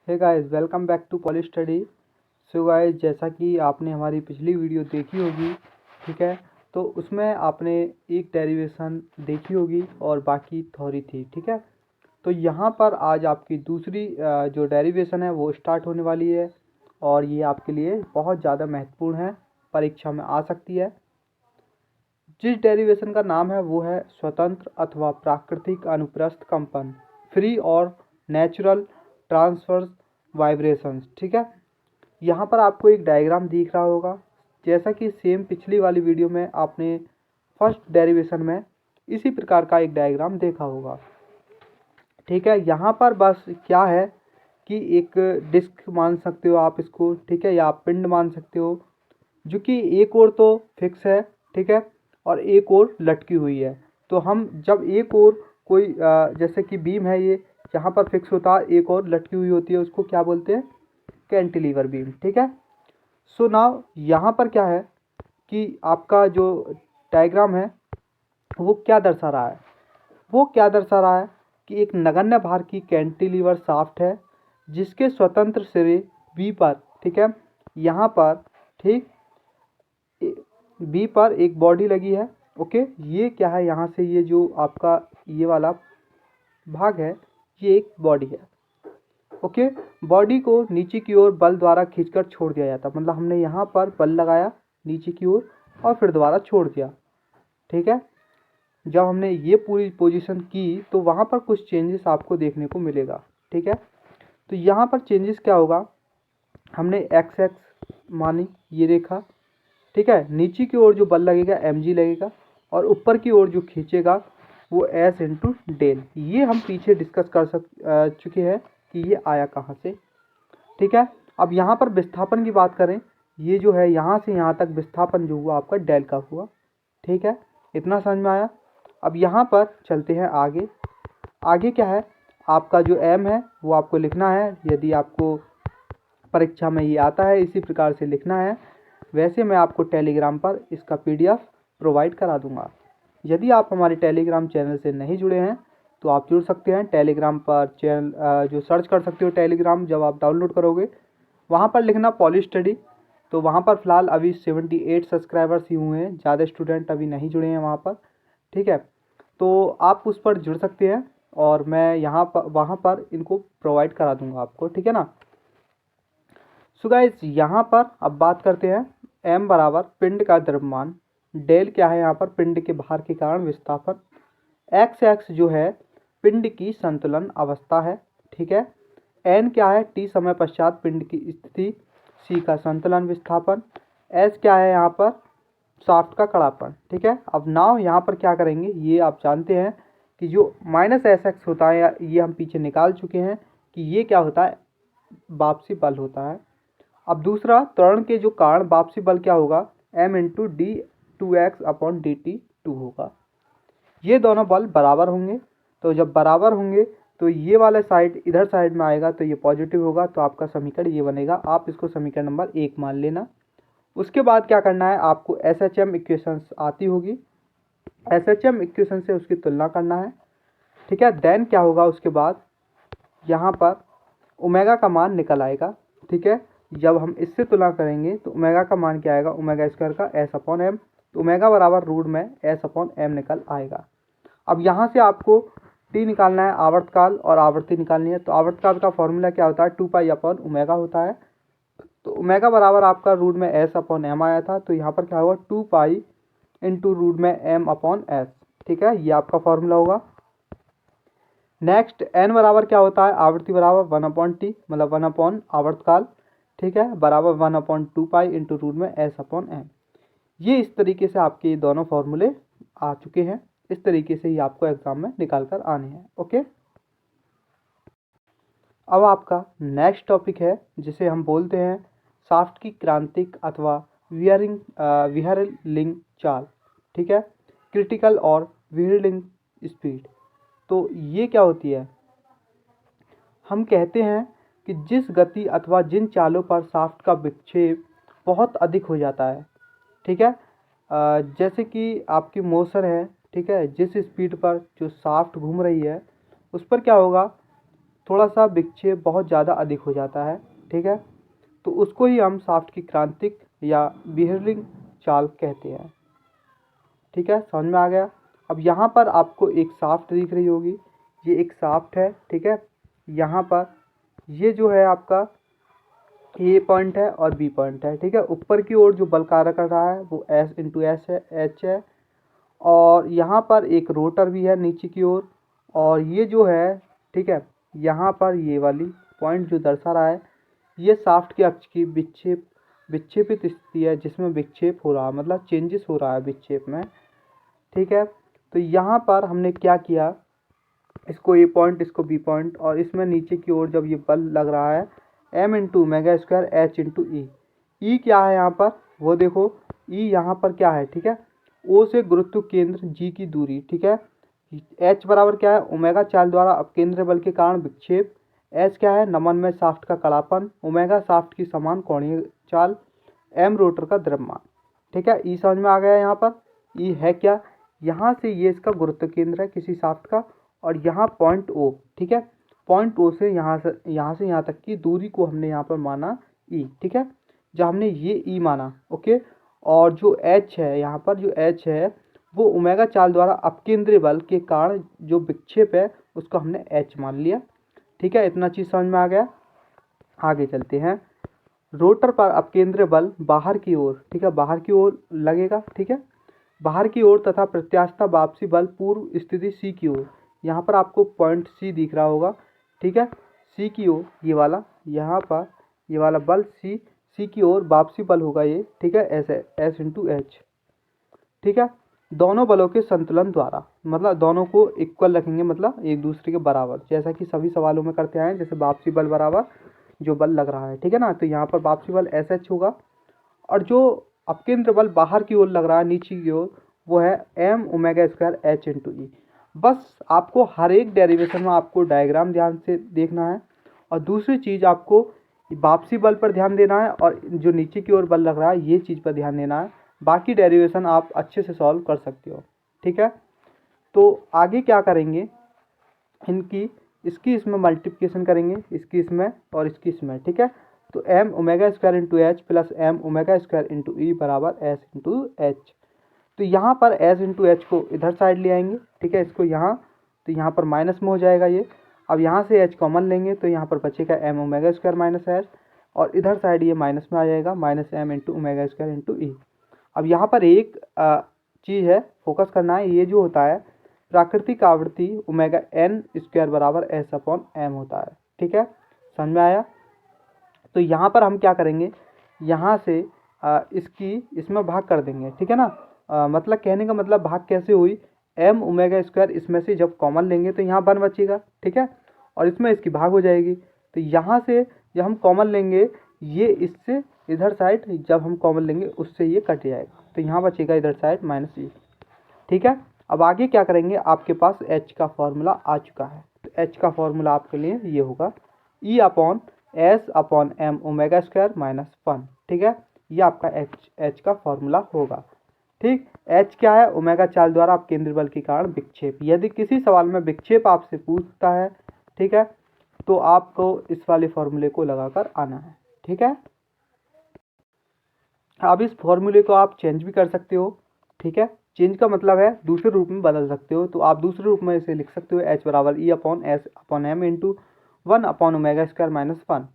Hey guys, welcome back to Poly Study. So guys, जैसा कि आपने हमारी पिछली वीडियो देखी होगी, ठीक है, तो उसमें आपने एक डेरिवेशन देखी होगी और बाकी थ्योरी थी, ठीक है। तो यहाँ पर आज आपकी दूसरी जो डेरिवेशन है वो स्टार्ट होने वाली है और ये आपके लिए बहुत ज़्यादा महत्वपूर्ण है, परीक्षा में आ सकती है। जिस डेरिवेशन का नाम है वो है स्वतंत्र अथवा प्राकृतिक अनुप्रस्थ कंपन, फ्री और नेचुरल ट्रांसवर्स वाइब्रेशंस, ठीक है। यहाँ पर आपको एक डायग्राम दिख रहा होगा, जैसा कि सेम पिछली वाली वीडियो में आपने फर्स्ट डेरिवेशन में इसी प्रकार का एक डायग्राम देखा होगा, ठीक है। यहाँ पर बस क्या है कि एक डिस्क मान सकते हो आप इसको, ठीक है, या आप पिंड मान सकते हो, जो कि एक ओर तो फिक्स है, ठीक है, और एक ओर लटकी हुई है। तो हम जब एक ओर कोई जैसे कि बीम है, ये जहाँ पर फिक्स होता है, एक और लटकी हुई होती है, उसको क्या बोलते हैं? कैंटिलीवर बीम, ठीक है। सो नाउ यहाँ पर क्या है कि आपका जो डायग्राम है वो क्या दर्शा रहा है? वो क्या दर्शा रहा है कि एक नगण्य भार की कैंटिलीवर शाफ्ट है जिसके स्वतंत्र सिरे बी पर, ठीक है, यहाँ पर, ठीक, बी पर एक बॉडी लगी है। ओके, ये क्या है? यहाँ से ये जो आपका ये वाला भाग है, ये एक बॉडी है। ओके, बॉडी को नीचे की ओर बल द्वारा खींचकर छोड़ दिया जाता, मतलब हमने यहाँ पर बल लगाया नीचे की ओर और फिर दोबारा छोड़ दिया, ठीक है। जब हमने ये पूरी पोजीशन की तो वहाँ पर कुछ चेंजेस आपको देखने को मिलेगा, ठीक है। तो यहाँ पर चेंजेस क्या होगा? हमने एक्स एक्स मानी ये रेखा, ठीक है, नीचे की ओर जो बल लगेगा mg लगेगा और ऊपर की ओर जो खींचेगा वो s इंटू डेल। ये हम पीछे डिस्कस कर चुके हैं कि ये आया कहाँ से, ठीक है। अब यहाँ पर विस्थापन की बात करें, ये जो है यहाँ से यहाँ तक विस्थापन जो हुआ आपका डेल का हुआ, ठीक है, इतना समझ में आया। अब यहाँ पर चलते हैं आगे। आगे क्या है? आपका जो m है वो आपको लिखना है, यदि आपको परीक्षा में ये आता है इसी प्रकार से लिखना है। वैसे मैं आपको टेलीग्राम पर इसका PDF प्रोवाइड करा दूंगा। यदि आप हमारे टेलीग्राम चैनल से नहीं जुड़े हैं तो आप जुड़ सकते हैं। टेलीग्राम पर चैनल जो सर्च कर सकते हो टेलीग्राम, जब आप डाउनलोड करोगे वहाँ पर लिखना पॉली स्टडी। तो वहाँ पर फ़िलहाल अभी 78 सब्सक्राइबर्स ही हुए हैं, ज़्यादा स्टूडेंट अभी नहीं जुड़े हैं वहाँ पर, ठीक है। तो आप उस पर जुड़ सकते हैं और मैं यहाँ पर वहाँ पर इनको प्रोवाइड करा दूँगा आपको, ठीक है ना। सो गाइस, यहाँ पर अब बात करते हैं m बराबर पिंड का द्रव्यमान, डेल क्या है यहाँ पर? पिंड के भार के कारण विस्थापन, एक्स एक्स जो है पिंड की संतुलन अवस्था है, ठीक है, n क्या है? t समय पश्चात पिंड की स्थिति, c का संतुलन विस्थापन, s क्या है यहाँ पर? शाफ्ट का कड़ापन, ठीक है। अब नाव यहाँ पर क्या करेंगे, ये आप जानते हैं कि जो माइनस एस एक्स होता है, या ये हम पीछे निकाल चुके हैं कि ये क्या होता है? वापसी बल होता है। अब दूसरा, त्वरण के जो कारण वापसी बल क्या होगा? m into D 2x upon D T 2 होगा। ये दोनों बल बराबर होंगे, तो जब बराबर होंगे तो ये वाला साइड इधर साइड में आएगा तो ये पॉजिटिव होगा, तो आपका समीकरण ये बनेगा। आप इसको समीकरण नंबर 1 मान लेना। उसके बाद क्या करना है? आपको SHM इक्वेशंस आती होगी, SHM इक्वेशन से उसकी तुलना करना है, ठीक है। देन क्या होगा उसके बाद? यहाँ पर ओमेगा का मान निकल आएगा, ठीक है। जब हम इससे तुलना करेंगे तो ओमेगा का मान क्या आएगा? ओमेगा स्क्वायर का s अपॉन एम, तो ओमेगा बराबर रूट में s अपॉन एम निकल आएगा। अब यहाँ से आपको t निकालना है, आवर्तकाल और आवर्ती निकालनी है। तो आवर्तकाल का फॉर्मूला क्या होता है? 2 पाई अपॉन ओमेगा होता है। तो ओमेगा बराबर आपका रूट में s अपॉन एम आया था, तो यहाँ पर क्या होगा? 2 पाई इंटू रूट में m अपॉन s, ठीक है, ये आपका फॉर्मूला होगा। नेक्स्ट n बराबर क्या होता है? आवृत्ति बराबर 1 अपॉन टी, मतलब 1 अपॉन आवर्तकाल, ठीक है, बराबर 1 अपॉन 2 पाई इंटू रूट में s अपॉन एम। ये इस तरीके से आपके ये दोनों फॉर्मूले आ चुके हैं, इस तरीके से ही आपको एग्जाम में निकाल कर आने हैं। ओके, अब आपका नेक्स्ट टॉपिक है जिसे हम बोलते हैं शाफ्ट की क्रांतिक अथवा व्हीरलिंग चाल, ठीक है, क्रिटिकल और व्हीरलिंग स्पीड। तो ये क्या होती है? हम कहते हैं कि जिस गति अथवा जिन चालों पर शाफ्ट का विक्षेप बहुत अधिक हो जाता है, ठीक है, जैसे कि आपकी मोशन है, ठीक है, जिस स्पीड पर जो शाफ्ट घूम रही है उस पर क्या होगा? थोड़ा सा विक्षेप बहुत ज़्यादा अधिक हो जाता है, ठीक है। तो उसको ही हम शाफ्ट की क्रांतिक या बिहरिंग चाल कहते हैं, ठीक है। समझ में आ गया। अब यहाँ पर आपको एक शाफ्ट दिख रही होगी, ये एक शाफ्ट है, ठीक है। यहाँ पर ये जो है आपका ए पॉइंट है और बी पॉइंट है, ठीक है। ऊपर की ओर जो बल कार्य कर रहा है वो एस इंटू एस है, एच है। और यहाँ पर एक रोटर भी है नीचे की ओर, और ये जो है, ठीक है, यहाँ पर ये वाली पॉइंट जो दर्शा रहा है ये शाफ्ट के अक्ष की विक्षेपित स्थिति है, जिसमें विक्षेप हो रहा है, मतलब चेंजेस हो रहा है विक्षेप में, ठीक है। तो यहाँ पर हमने क्या किया, इसको ए पॉइंट, इसको बी पॉइंट, और इसमें नीचे की ओर जब ये बल लग रहा है M into omega square H into E. E क्या है यहाँ पर, वो देखो, ई यहाँ पर क्या है, ठीक है, ओ से गुरुत्व केंद्र जी की दूरी, ठीक है। एच बराबर क्या है, ओमेगा चाल द्वारा अपकेंद्र बल के कारण विक्षेप। एच क्या है, नमन में शाफ्ट का कड़ापन। ओमेगा शाफ्ट की समान कोणीय चाल। एम रोटर का द्रव्यमान, ठीक है। ई समझ में आ गया। यहाँ पर ई है क्या, यहाँ से ये इसका गुरुत्व केंद्र है किसी शाफ्ट का, और यहाँ पॉइंट ओ, ठीक है। पॉइंट ओ से यहाँ तक की दूरी को हमने यहाँ पर माना ई, ठीक है। जब हमने ये ई माना, ओके, और जो एच है यहाँ पर, जो एच है वो ओमेगा चाल द्वारा अपकेंद्रीय बल के कारण जो विक्षेप है उसको हमने एच मान लिया, ठीक है। इतना चीज़ समझ में आ गया। आगे चलते हैं। रोटर पर अपकेंद्रीय बल बाहर की ओर, ठीक है, बाहर की ओर लगेगा, ठीक है, बाहर की ओर, तथा प्रत्यास्था वापसी बल पूर्व स्थिति सी की ओर। यहाँ पर आपको पॉइंट सी दिख रहा होगा, ठीक है, सी की ओर ये वाला, यहाँ पर ये वाला बल सी की ओर वापसी बल होगा ये, ठीक है, ऐसे एस इंटू एच, ठीक है। दोनों बलों के संतुलन द्वारा, मतलब दोनों को इक्वल रखेंगे, मतलब एक दूसरे के बराबर, जैसा कि सभी सवालों में करते आए हैं, जैसे वापसी बल बराबर जो बल लग रहा है, ठीक है ना। तो यहाँ पर वापसी बल एस एच होगा, और जो अपकेंद्र बल बाहर की ओर लग रहा है नीचे की ओर, वो है M omega square H into E. बस आपको हर एक डेरिवेशन में आपको डायग्राम ध्यान से देखना है, और दूसरी चीज़ आपको वापसी बल पर ध्यान देना है, और जो नीचे की ओर बल लग रहा है ये चीज़ पर ध्यान देना है। बाकी डेरिवेशन आप अच्छे से सॉल्व कर सकते हो, ठीक है। तो आगे क्या करेंगे, इसकी इसमें मल्टीप्लिकेशन करेंगे, इसकी इसमें और इसकी इसमें, ठीक है। तो M omega square into H plus M omega square into E बराबर एस इंटू एच। तो यहाँ पर एस इंटू एच को इधर साइड ले आएंगे, ठीक है, इसको यहाँ, तो यहाँ पर माइनस में हो जाएगा ये। अब यहाँ से एच कॉमन लेंगे तो यहाँ पर बचेगा M omega square minus H, और इधर साइड ये माइनस में आ जाएगा, minus M into omega square into E. अब यहाँ पर एक चीज़ है, फोकस करना है, ये जो होता है प्राकृतिक आवृत्ति ओमेगा एन स्क्वायर बराबर एस अपॉन एम होता है, ठीक है। समझ में आया। तो यहाँ पर हम क्या करेंगे, यहाँ से इसमें भाग कर देंगे, ठीक है ना। मतलब कहने का मतलब भाग कैसे हुई, एम ओमेगा स्क्वायर इसमें से जब कॉमन लेंगे तो यहाँ 1 बचेगा, ठीक है, और इसमें इसकी भाग हो जाएगी। तो यहाँ से जब हम कॉमन लेंगे, ये इससे इधर साइड जब हम कॉमन लेंगे उससे ये कट जाएगा, तो यहाँ बचेगा इधर साइड माइनस ई, ठीक है। अब आगे क्या करेंगे, आपके पास एच का फॉर्मूला आ चुका है, तो एच का फॉर्मूला आपके लिए ये होगा E upon S upon M omega square minus 1, ठीक है। ये आपका एच का फॉर्मूला होगा, ठीक। एच क्या है, ओमेगा चाल द्वारा अपकेंद्रीय बल के कारण विक्षेप। यदि किसी सवाल में विक्षेप आपसे पूछता है, ठीक है, तो आपको इस वाले फॉर्मूले को लगाकर आना है, ठीक है। अब इस फॉर्मूले को आप चेंज भी कर सकते हो, ठीक है। चेंज का मतलब है दूसरे रूप में बदल सकते हो, तो आप दूसरे रूप में इसे लिख सकते हो एच बराबर E upon S upon M into 1 upon omega square minus 1,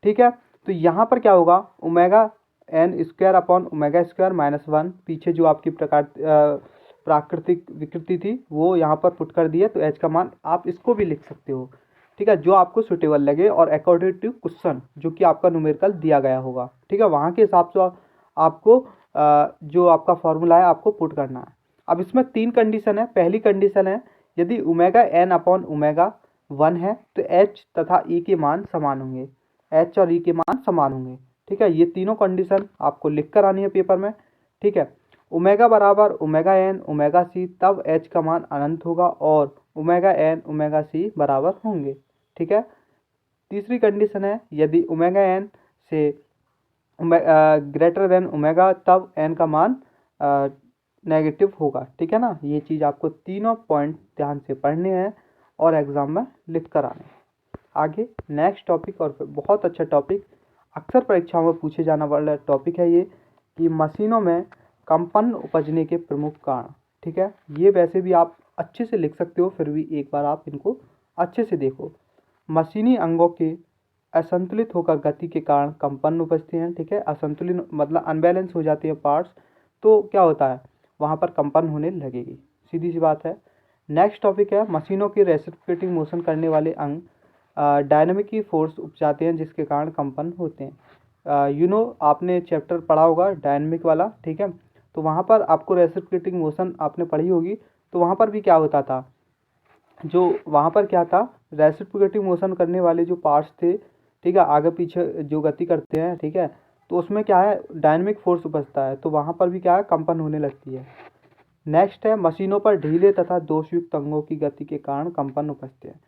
ठीक है। तो यहाँ पर क्या होगा, omega N square upon omega square minus 1, पीछे जो आपकी प्राकृतिक विकृति थी वो यहाँ पर पुट कर दी है, तो एच का मान आप इसको भी लिख सकते हो, ठीक है, जो आपको सुटेबल लगे और अकॉर्डिंग टू क्वेश्चन जो कि आपका न्यूमेरिकल दिया गया होगा, ठीक है, वहाँ के हिसाब से आपको जो आपका फॉर्मूला है आपको पुट करना है। अब इसमें 3 कंडीशन है। पहली कंडीशन है यदि ओमेगा एन अपॉन ओमेगा 1 है तो एच तथा ई के मान समान होंगे, एच और ई के मान समान होंगे, ठीक है। ये तीनों कंडीशन आपको लिख कर आनी है पेपर में, ठीक है। ओमेगा बराबर ओमेगा एन ओमेगा सी, तब एच का मान अनंत होगा और ओमेगा एन ओमेगा सी बराबर होंगे, ठीक है। तीसरी कंडीशन है यदि ओमेगा एन से ग्रेटर देन ओमेगा, तब एन का मान नेगेटिव होगा, ठीक है ना। ये चीज़ आपको तीनों पॉइंट ध्यान से पढ़ने हैं और एग्जाम में लिख कर आने हैं। आगे नेक्स्ट टॉपिक, और बहुत अच्छा टॉपिक, अक्सर परीक्षाओं में पूछे जाने वाला टॉपिक है ये, कि मशीनों में कंपन उपजने के प्रमुख कारण। ठीक है, ये वैसे भी आप अच्छे से लिख सकते हो, फिर भी एक बार आप इनको अच्छे से देखो। मशीनी अंगों के असंतुलित होकर गति के कारण कंपन उपजते हैं। ठीक है, असंतुलित मतलब अनबैलेंस हो जाते हैं पार्ट्स, तो क्या होता है, वहाँ पर कंपन होने लगेगी, सीधी सी बात है। नेक्स्ट टॉपिक है, मशीनों के रेसिप्रोकेटिंग मोशन करने वाले अंग डायनामिक की फोर्स उपजाते हैं, जिसके कारण कंपन होते हैं। आपने चैप्टर पढ़ा होगा डायनामिक वाला। ठीक है, तो वहाँ पर आपको रेसिप्रोकेटिंग मोशन आपने पढ़ी होगी, तो वहाँ पर भी क्या होता था, जो वहाँ पर क्या था, रेसिप्रोकेटिंग मोशन करने वाले जो पार्ट्स थे, ठीक है, आगे पीछे जो गति करते हैं, ठीक है, तो उसमें क्या है, डायनामिक फोर्स उपजता है, तो वहाँ पर भी क्या है, कंपन होने लगती है। नेक्स्ट है, मशीनों पर ढीले तथा दोषयुक्त अंगों की गति के कारण कंपन उपजते हैं।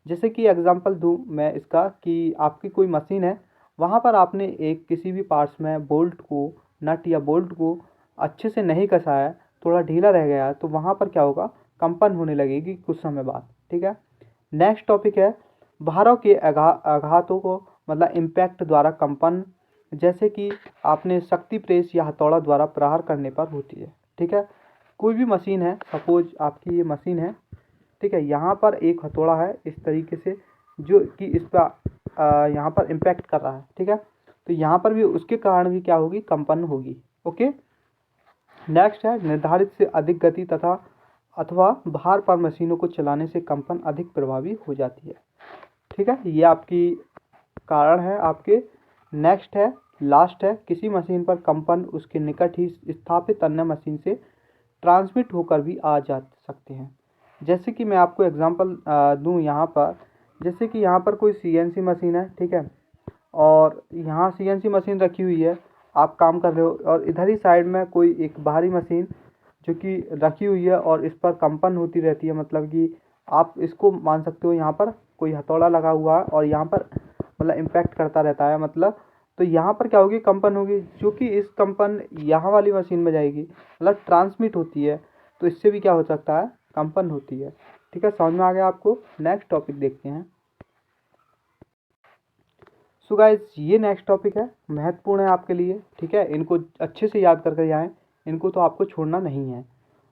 जैसे कि एग्जांपल दूं मैं इसका, कि आपकी कोई मशीन है, वहाँ पर आपने एक किसी भी पार्ट्स में बोल्ट को, नट या बोल्ट को अच्छे से नहीं कसा है, थोड़ा ढीला रह गया है, तो वहाँ पर क्या होगा, कंपन होने लगेगी कुछ समय बाद। ठीक है, नेक्स्ट टॉपिक है, भारों के आघातों को मतलब इम्पैक्ट द्वारा कंपन, जैसे कि आपने शक्ति प्रेस या हथौड़ा द्वारा प्रहार करने पर होती है। ठीक है, कोई भी मशीन है, सपोज आपकी ये मशीन है, ठीक है, यहाँ पर एक हथौड़ा है इस तरीके से, जो कि इस पर यहाँ पर इम्पैक्ट कर रहा है। ठीक है, तो यहाँ पर भी उसके कारण भी क्या होगी, कंपन होगी। ओके, नेक्स्ट है, निर्धारित से अधिक गति तथा अथवा भार पर मशीनों को चलाने से कंपन अधिक प्रभावी हो जाती है। ठीक है, ये आपकी कारण है आपके। नेक्स्ट है, लास्ट है, किसी मशीन पर कंपन उसके निकट ही स्थापित अन्य मशीन से ट्रांसमिट होकर भी आ जा सकते हैं। जैसे कि मैं आपको एग्जांपल दूं यहाँ पर, जैसे कि यहाँ पर कोई सीएनसी मशीन है, ठीक है, और यहाँ सीएनसी मशीन रखी हुई है, आप काम कर रहे हो, और इधर ही साइड में कोई एक बाहरी मशीन जो कि रखी हुई है और इस पर कंपन होती रहती है, मतलब कि आप इसको मान सकते हो, यहाँ पर कोई हथौड़ा लगा हुआ है और यहाँ पर मतलब इम्पैक्ट करता रहता है, मतलब तो यहाँ पर क्या होगी, कंपन होगी, जो कि इस कंपन यहाँ वाली मशीन में जाएगी, मतलब ट्रांसमिट होती है, तो इससे भी क्या हो सकता है, कंपन होती है। ठीक है, समझ में आ गया आपको। नेक्स्ट टॉपिक देखते हैं। सो गाइस, ये नेक्स्ट टॉपिक है, महत्वपूर्ण है आपके लिए। ठीक है, इनको अच्छे से याद करके जाएं, इनको तो आपको छोड़ना नहीं है।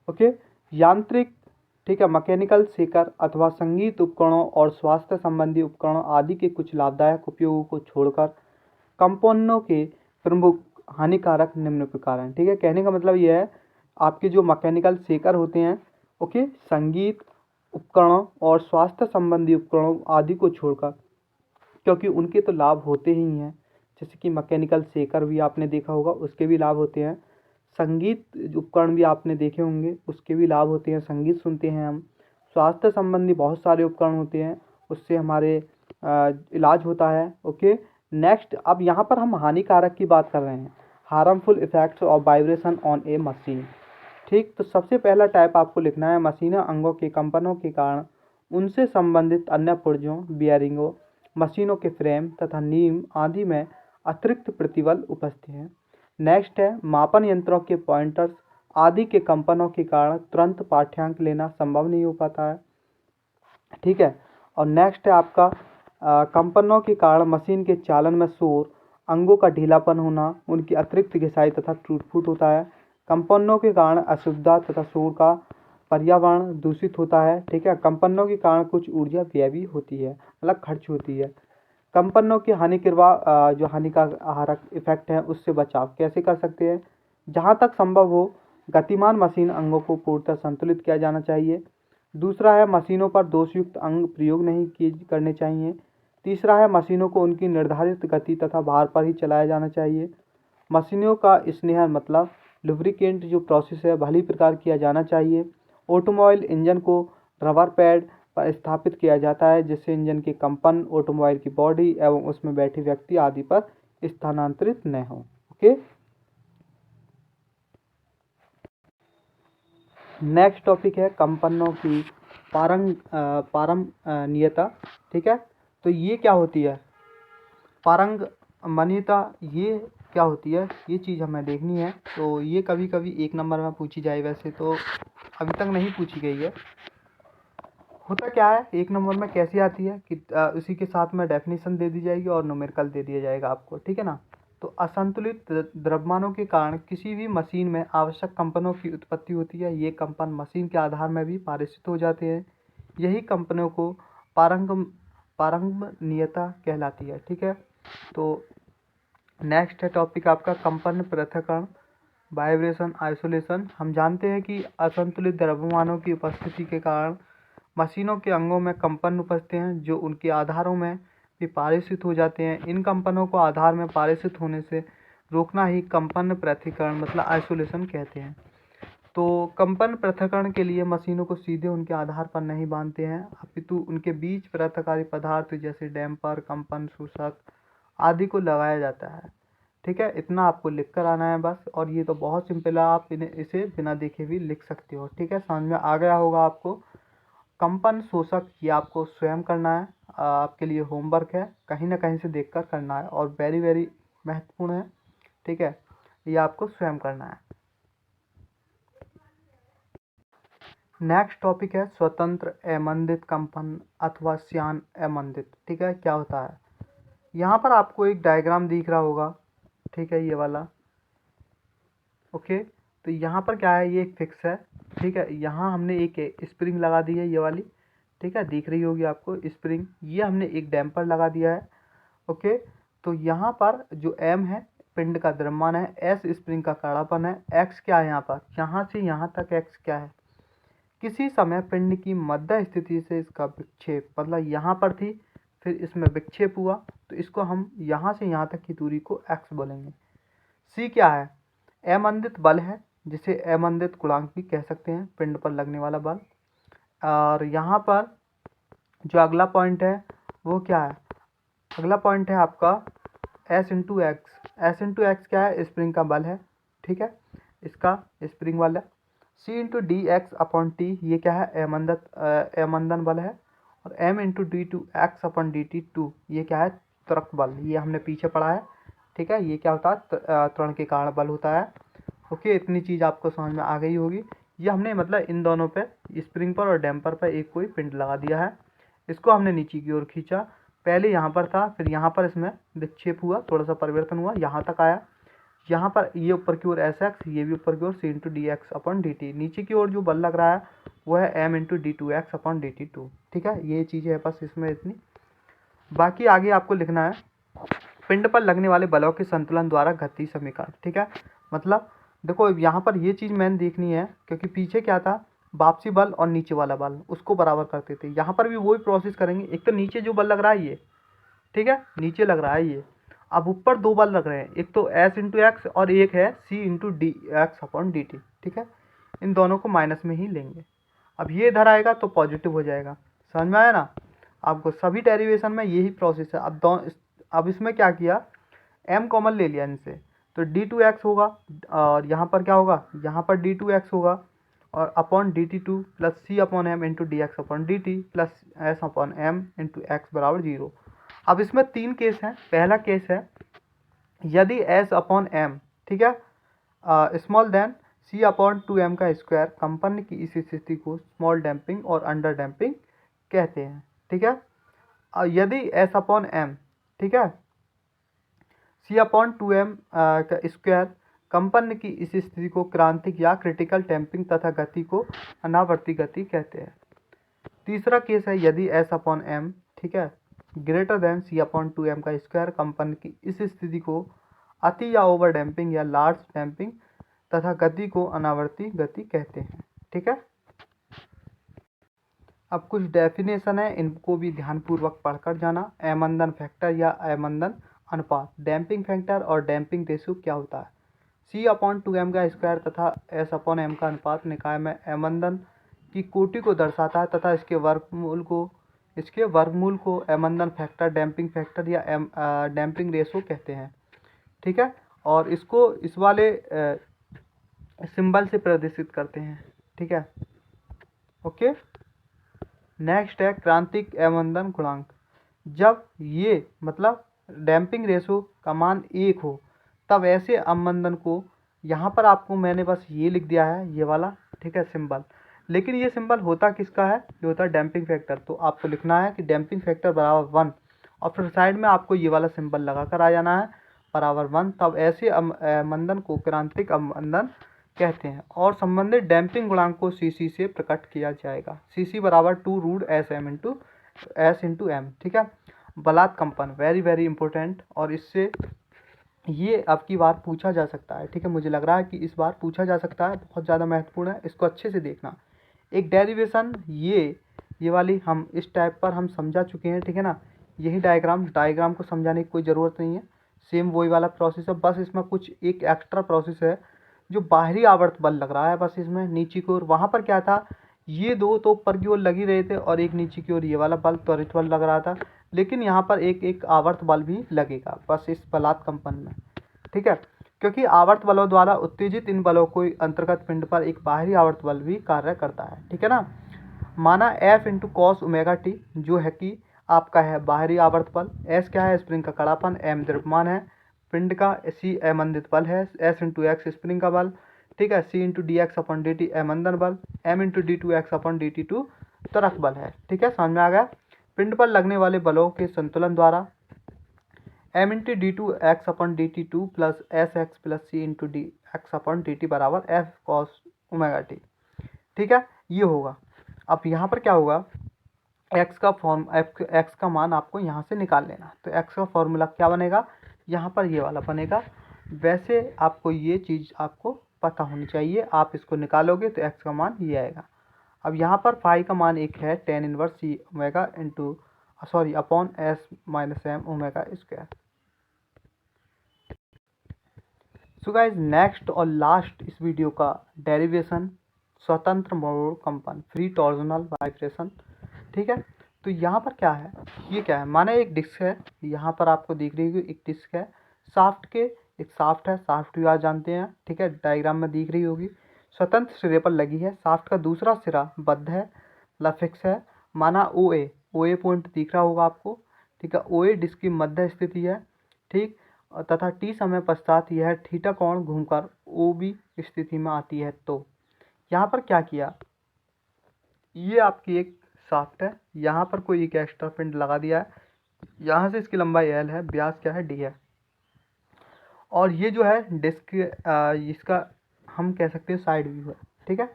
ओके, यांत्रिक, ठीक है, मैकेनिकल शेकर अथवा संगीत उपकरणों और स्वास्थ्य संबंधी उपकरणों आदि के कुछ लाभदायक उपयोगों को छोड़कर कंपनों के प्रमुख हानिकारक निम्न प्रकार हैं। ठीक है, कहने का मतलब ये है, आपके जो मैकेनिकल शेकर होते हैं, ओके, संगीत उपकरणों और स्वास्थ्य संबंधी उपकरणों आदि को छोड़कर, क्योंकि उनके तो लाभ होते ही हैं, जैसे कि मैकेनिकल शेकर भी आपने देखा होगा, उसके भी लाभ होते हैं, संगीत उपकरण भी आपने देखे होंगे, उसके भी लाभ होते हैं, संगीत सुनते हैं हम, स्वास्थ्य संबंधी बहुत सारे उपकरण होते हैं, उससे हमारे इलाज होता है। ओके, नेक्स्ट, अब यहाँ पर हम हानिकारक की बात कर रहे हैं, harmful effects of vibration on A machine. ठीक, तो सबसे पहला टाइप आपको लिखना है, मशीनें अंगों के कंपनों के कारण उनसे संबंधित अन्य पुर्जों, बियरिंगों, मशीनों के फ्रेम तथा नीम आदि में अतिरिक्त प्रतिबल उपस्थित हैं। नेक्स्ट है, मापन यंत्रों के पॉइंटर्स आदि के कंपनों के कारण तुरंत पाठ्यांक लेना संभव नहीं हो पाता है। ठीक है, और नेक्स्ट है आपका कंपनों के कारण मशीन के चालन में शोर, अंगों का ढीलापन होना, उनकी अतिरिक्त घिसाई तथा टूट फूट होता है। कंपनों के कारण असुविधा तथा शोर का पर्यावरण दूषित होता है। ठीक है, कंपनों के कारण कुछ ऊर्जा व्यय भी होती है, मतलब खर्च होती है। कंपनों के जो हानिकारक इफेक्ट है, उससे बचाव कैसे कर सकते हैं, जहाँ तक संभव हो गतिमान मशीन अंगों को पूर्णतः संतुलित किया जाना चाहिए। दूसरा है, मशीनों पर दोषयुक्त अंग प्रयोग नहीं किए करने चाहिए। तीसरा है, मशीनों को उनकी निर्धारित गति तथा भार पर ही चलाया जाना चाहिए। मशीनों का स्नेहन मतलब लुब्रिकेंट जो प्रोसेस है भली प्रकार किया जाना चाहिए। ऑटोमोबाइल इंजन को रबर पैड पर स्थापित किया जाता है, जिससे इंजन के कंपन ऑटोमोबाइल की बॉडी एवं उसमें बैठे व्यक्ति आदि पर स्थानांतरित न हो। ओके, नेक्स्ट टॉपिक है कंपनों की पारंगम्यता। ठीक है, तो ये क्या होती है, पारंगम्यता ये क्या होती है, ये चीज़ हमें देखनी है। तो ये कभी कभी 1 नंबर में पूछी जाए, वैसे तो अभी तक नहीं पूछी गई है। होता क्या है, एक नंबर में कैसी आती है कि उसी के साथ में डेफिनेशन दे दी जाएगी और न्यूमेरिकल दे दिया जाएगा आपको, ठीक है ना। तो असंतुलित द्रव्यमानों के कारण किसी भी मशीन में आवश्यक कंपनों की उत्पत्ति होती है। ये कंपन मशीन के आधार में भी पारित हो जाते हैं। यही कंपनों को पारंगम्यता कहलाती है, ठीक है। तो नेक्स्ट है टॉपिक आपका कंपन पृथक्करण, वाइब्रेशन आइसोलेशन। हम जानते हैं कि असंतुलित द्रव्यमानों की उपस्थिति के कारण मशीनों के अंगों में कंपन उपजते हैं जो उनके आधारों में भी पारित हो जाते हैं। इन कंपनों को आधार में पारित होने से रोकना ही कंपन पृथक्करण मतलब आइसोलेशन कहते हैं। तो कंपन पृथक्करण के लिए मशीनों को सीधे उनके आधार पर नहीं बांधते हैं, अपितु उनके बीच पृथक्कारी पदार्थ जैसे डैम्पर, कंपन शोषक आदि को लगाया जाता है, ठीक है। इतना आपको लिख कर आना है बस, और ये तो बहुत सिंपल है, आप इसे बिना देखे भी लिख सकते हो, ठीक है। समझ में आ गया होगा आपको। कंपन शोषक ये आपको स्वयं करना है, आपके लिए होमवर्क है, कहीं ना कहीं से देखकर करना है और वेरी वेरी महत्वपूर्ण है, ठीक है। ये आपको स्वयं करना है। नेक्स्ट टॉपिक है स्वतंत्र अमंदित कंपन अथवा श्यान अमंदित, ठीक है। क्या होता है, यहाँ पर आपको एक डायग्राम दिख रहा होगा, ठीक है, ये वाला, ओके। तो यहाँ पर क्या है, ये एक फिक्स है, ठीक है। यहाँ हमने एक स्प्रिंग लगा दी है, ये वाली, ठीक है, दिख रही होगी आपको स्प्रिंग। ये हमने एक डैम्पर लगा दिया है, ओके। तो यहाँ पर जो एम है पिंड का द्रव्यमान है, एस स्प्रिंग का कड़ापन है, एक्स क्या है, यहाँ पर यहाँ से यहाँ तक एक्स क्या है, किसी समय पिंड की मध्य स्थिति से इसका विक्षेप, मतलब यहाँ पर थी फिर इसमें विक्षेप हुआ, तो इसको हम यहाँ से यहाँ तक की दूरी को एक्स बोलेंगे। सी क्या है, अमंदित बल है, जिसे अमंदित गुणांक भी कह सकते हैं, पिंड पर लगने वाला बल। और यहाँ पर जो अगला पॉइंट है वो क्या है, अगला पॉइंट है आपका S into x. S into x क्या है, स्प्रिंग का बल है, ठीक है, इसका स्प्रिंग बल है। C into D X upon T, ये क्या है, अमंदन बल है। और M into D two X upon D T two, ये क्या है, त्वरक बल, ये हमने पीछे पढ़ा है, ठीक है। ये क्या होता है, त्वरण के कारण बल होता है, ओके। इतनी चीज़ आपको समझ में आ गई होगी। ये हमने मतलब इन दोनों पे, स्प्रिंग पर और डैम्पर पर एक कोई पिंड लगा दिया है, इसको हमने नीचे की ओर खींचा, पहले यहाँ पर था, फिर यहाँ पर इसमें विक्षेप हुआ, थोड़ा सा परिवर्तन हुआ, यहाँ तक आया, यहाँ पर ये ऊपर की ओर एस एक्स, ये भी ऊपर की ओर C into D X upon D T, नीचे की ओर जो बल लग रहा है वो है M into D two X upon D T two, ठीक है। ये चीज़ें है बस इसमें इतनी, बाकी आगे आपको लिखना है पिंड पर लगने वाले बलों के संतुलन द्वारा गति समीकरण, ठीक है। मतलब देखो यहाँ पर ये चीज़ मैंने देखनी है, क्योंकि पीछे क्या था, वापसी बल और नीचे वाला बल उसको बराबर करते थे, यहाँ पर भी वही प्रोसेस करेंगे। एक तो नीचे जो बल लग रहा है ये, ठीक है, नीचे लग रहा है ये, अब ऊपर दो बल लग रहे हैं, एक तो एस इंटू एक्स और एक है C into D X upon D T, ठीक है। इन दोनों को माइनस में ही लेंगे। अब ये इधर आएगा तो पॉजिटिव हो जाएगा, समझ में आया ना आपको। सभी डेरिवेशन में यही प्रोसेस है। अब इसमें क्या किया, m कॉमन ले लिया इनसे, तो डी टू एक्स होगा, और यहाँ पर क्या होगा, यहाँ पर डी टू एक्स होगा, और upon D T two plus C upon M into D X upon D T plus S upon M into X बराबर 0। अब इसमें तीन केस हैं। पहला केस है यदि एस अपॉन एम, ठीक है, स्मॉल देन सी अपॉन टू एम का स्क्वायर, कंपन की इस स्थिति को स्मॉल डैम्पिंग और अंडर डैम्पिंग कहते हैं, ठीक है। यदि एस अपॉन एम, ठीक है, सी अपॉन टू एम का स्क्वायर, कंपन की इस स्थिति को क्रांतिक या क्रिटिकल डैम्पिंग तथा गति को अनावर्ती गति कहते हैं। तीसरा केस है यदि एस अपॉन एम, ठीक है, ग्रेटर देन सी अपॉन टू एम का स्क्वायर, कंपन की इस स्थिति को अति या ओवर डैम्पिंग या लार्ज डैम्पिंग तथा गति को अनावर्ती गति कहते हैं, ठीक है। अब कुछ डेफिनेशन है, इनको भी ध्यानपूर्वक पढ़कर जाना। अमंदन फैक्टर या अमंदन अनुपात, डैम्पिंग फैक्टर और डैम्पिंग रेशियो क्या होता है। सी अपॉन टू एम का स्क्वायर तथा एस अपॉन एम का अनुपात निकाय में अमंदन की कोटि को दर्शाता है तथा इसके वर्गमूल को अमंदन फैक्टर, डैम्पिंग फैक्टर या डैम्पिंग रेशियो कहते हैं, ठीक है। और इसको इस वाले सिंबल से प्रदर्शित करते हैं, ठीक है, ओके। नेक्स्ट है क्रांतिक अवमंदन गुणांक। जब ये मतलब डैम्पिंग रेशो का मान 1 हो तब ऐसे अवमंदन को, यहाँ पर आपको मैंने बस ये लिख दिया है, ये वाला, ठीक है, सिंबल। लेकिन ये सिंबल होता किसका है, ये होता है डैम्पिंग फैक्टर। तो आपको लिखना है कि डैम्पिंग फैक्टर बराबर 1 और फिर साइड में आपको ये वाला सिंबल लगा कर आ जाना है बराबर 1। तब ऐसे अवमंदन को क्रांतिक अवमंदन कहते हैं और संबंधित डैम्पिंग गुणांक को सीसी से प्रकट किया जाएगा। सीसी बराबर 2 रूट एस इंटू एम। ठीक है। बलात् कंपन वेरी वेरी इंपॉर्टेंट, और इससे ये आपकी बार पूछा जा सकता है। ठीक है, मुझे लग रहा है कि इस बार पूछा जा सकता है, बहुत ज़्यादा महत्वपूर्ण है, इसको अच्छे से देखना। एक डेरिवेशन ये वाली हम इस टाइप पर हम समझा चुके हैं। ठीक है ना, यही डायग्राम को समझाने की कोई ज़रूरत नहीं है, सेम वही वाला प्रोसेस है, बस इसमें कुछ एक एक्स्ट्रा प्रोसेस है जो बाहरी आवर्त बल लग रहा है बस इसमें नीचे की ओर। वहाँ पर क्या था, ये दो तो ऊपर की ओर लगी रहे थे और एक नीचे की ओर ये वाला बल त्वरित बल लग रहा था, लेकिन यहाँ पर एक एक आवर्त बल भी लगेगा बस इस बलात् कंपन में। ठीक है, क्योंकि आवर्त बलों द्वारा उत्तेजित इन बलों को अंतर्गत पिंड पर एक बाहरी आवर्त बल भी कार्य करता है। ठीक है ना, माना F into cos omega T जो है कि आपका है बाहरी आवर्त बल, S क्या है स्प्रिंग का कड़ापन, M द्रव्यमान है पिंड का, C अवमंदित बल है, S इंटू एक्स स्प्रिंग का बल, ठीक है, C into D X upon D T अवमंदन बल, M into D two X upon D T two त्वरक बल है। ठीक है, समझ में आ गया। पिंड पर लगने वाले बलों के संतुलन द्वारा M into D two X upon D T two plus S X plus C into D X upon D T बराबर F कॉस ओमेगा टी। ठीक है, ये होगा। अब यहाँ पर क्या होगा, एक्स का मान आपको यहाँ से निकाल लेना, तो एक्स का फॉर्मूला क्या बनेगा, यहाँ पर ये वाला बनेगा। वैसे आपको ये चीज़ आपको पता होनी चाहिए, आप इसको निकालोगे तो एक्स का मान ये आएगा। अब यहाँ पर फाई का मान एक है tan inverse C omega into upon S minus M omega square. So guys next और लास्ट इस वीडियो का डेरिवेशन स्वतंत्र मोड़ कंपन फ्री टॉर्जनल वाइब्रेशन। ठीक है, तो यहाँ पर क्या है, ये क्या है, माना एक डिस्क है, यहाँ पर आपको दिख रही होगी एक डिस्क है, एक शाफ्ट है, शाफ्ट भी आप जानते हैं। ठीक है, डायग्राम में दिख रही होगी, स्वतंत्र सिरे पर लगी है, शाफ्ट का दूसरा सिरा बद्ध है फिक्स है, माना ओ ए पॉइंट दिख रहा होगा आपको। ठीक है, ओ ए डिस्क की मध्य स्थिति है। ठीक, तथा टी समय पश्चात यह थीटा कोण घूमकर ओ बी स्थिति में आती है। तो यहाँ पर क्या किया, ये आपकी एक शाफ्ट है, यहाँ पर कोई एक एक्स्ट्रा पिंड लगा दिया है, यहाँ से इसकी लंबाई एल है, व्यास क्या है डी है, और ये जो है डिस्क इसका हम कह सकते हैं साइड व्यू है। ठीक है,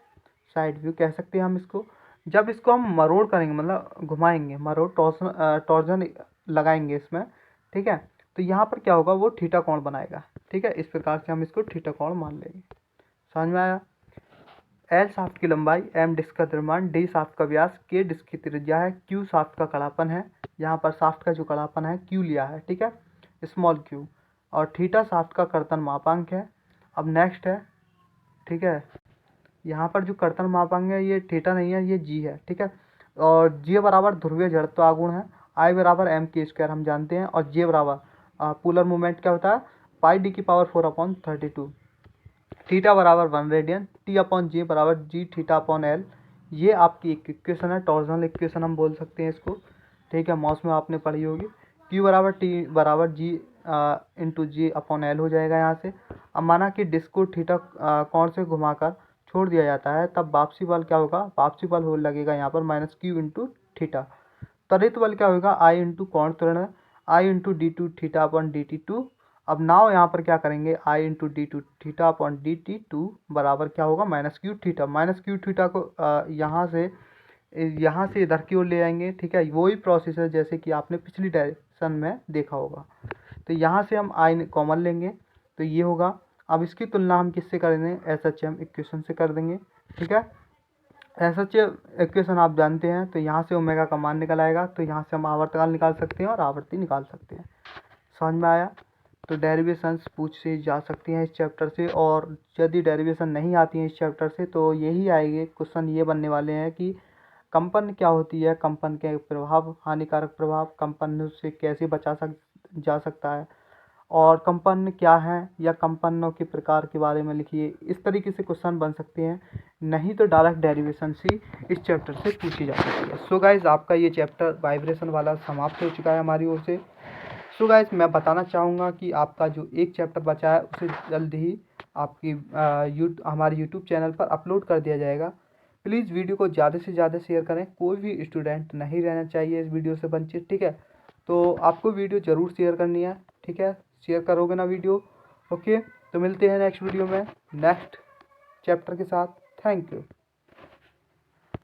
साइड व्यू कह सकते हैं हम इसको। जब इसको हम मरोड़ करेंगे मतलब घुमाएंगे, मरोड़ टॉर्जन लगाएंगे इसमें। ठीक है, तो यहाँ पर क्या होगा, वो थीटा कोण बनाएगा। ठीक है, इस प्रकार से हम इसको थीटा कोण मान लेंगे। समझ में आया। एल शाफ्ट की लंबाई, एम डिस्क का द्रव्यमान, डी शाफ्ट का व्यास, के डिस्क की त्रिज्या है, क्यू शाफ्ट का कड़ापन है, यहाँ पर शाफ्ट का जो कड़ापन है क्यू लिया है। ठीक है, स्मॉल क्यू, और थीटा शाफ्ट का कर्तन मापांक है। अब नेक्स्ट है, ठीक है, यहाँ पर जो कर्तन मापांक है ये थीटा नहीं है, ये जी है। ठीक है, और जी बराबर ध्रुवीय जड़त्व आघूर्ण है, आई बराबर एम के स्क्वायर हम जानते हैं, और जे बराबर पोलर मूवमेंट क्या होता है पाई डी की पावर 4/32, थीटा बराबर 1 रेडियन, टी अपॉन जे बराबर जी थीटा अपॉन एल। ये आपकी एक इक्वेशन है, टॉर्जनल इक्वेशन हम बोल सकते हैं इसको। ठीक है, मॉस में आपने पढ़ी होगी। क्यू बराबर टी बराबर जी इंटू जी अपॉन एल हो जाएगा यहाँ से। अब माना कि डिस्क को थीटा कोण से घुमाकर छोड़ दिया जाता है, तब वापसी बल क्या होगा, वापसी बल हो लगेगा यहाँ पर माइनस क्यू इंटू थीटा। त्वरित बल क्या होगा, आई इंटू कोण त्वरण, I into D two theta upon D T two. अब नाव यहाँ पर क्या करेंगे, I into D two theta upon D T two बराबर क्या होगा minus Q theta. Minus Q theta को यहाँ से इधर की ओर ले आएंगे। ठीक है, वही प्रोसेस है जैसे कि आपने पिछली डायरेक्शन में देखा होगा। तो यहाँ से हम आई कॉमन लेंगे तो ये होगा। अब इसकी तुलना हम किससे करेंगे, एस एच एम इक्वेशन से कर देंगे। ठीक है, एस एच एम इक्वेशन आप जानते हैं, तो यहाँ से ओमेगा का मान निकल आएगा, तो यहाँ से हम आवर्तकाल निकाल सकते हैं और आवर्ती निकाल सकते हैं। समझ में आया। तो डेरिवेशंस पूछी जा सकती हैं इस चैप्टर से, और यदि डेरिवेशन नहीं आती हैं इस चैप्टर से तो यही आएंगे क्वेश्चन, ये बनने वाले हैं कि कंपन क्या होती है, कंपन के प्रभाव, हानिकारक प्रभाव, कंपन से कैसे जा सकता है, और कंपन क्या है या कंपनों के प्रकार के बारे में लिखिए। इस तरीके से क्वेश्चन बन सकते हैं, नहीं तो डायरेक्ट डेरिवेशन से इस चैप्टर से पूछी जा सकती है। सो गाइज आपका ये चैप्टर वाइब्रेशन वाला समाप्त हो चुका है हमारी ओर से। सो गाइज मैं बताना चाहूँगा कि आपका जो एक चैप्टर बचा है उसे जल्द ही आपकी हमारे यूट्यूब चैनल पर अपलोड कर दिया जाएगा। प्लीज़ वीडियो को ज़्यादा से ज़्यादा शेयर करें, कोई भी स्टूडेंट नहीं रहना चाहिए इस वीडियो से वंचित, ठीक है। तो आपको वीडियो ज़रूर शेयर करनी है, ठीक है। शेयर करोगे ना वीडियो, ओके। तो मिलते हैं नेक्स्ट वीडियो में नेक्स्ट चैप्टर के साथ। Thank you.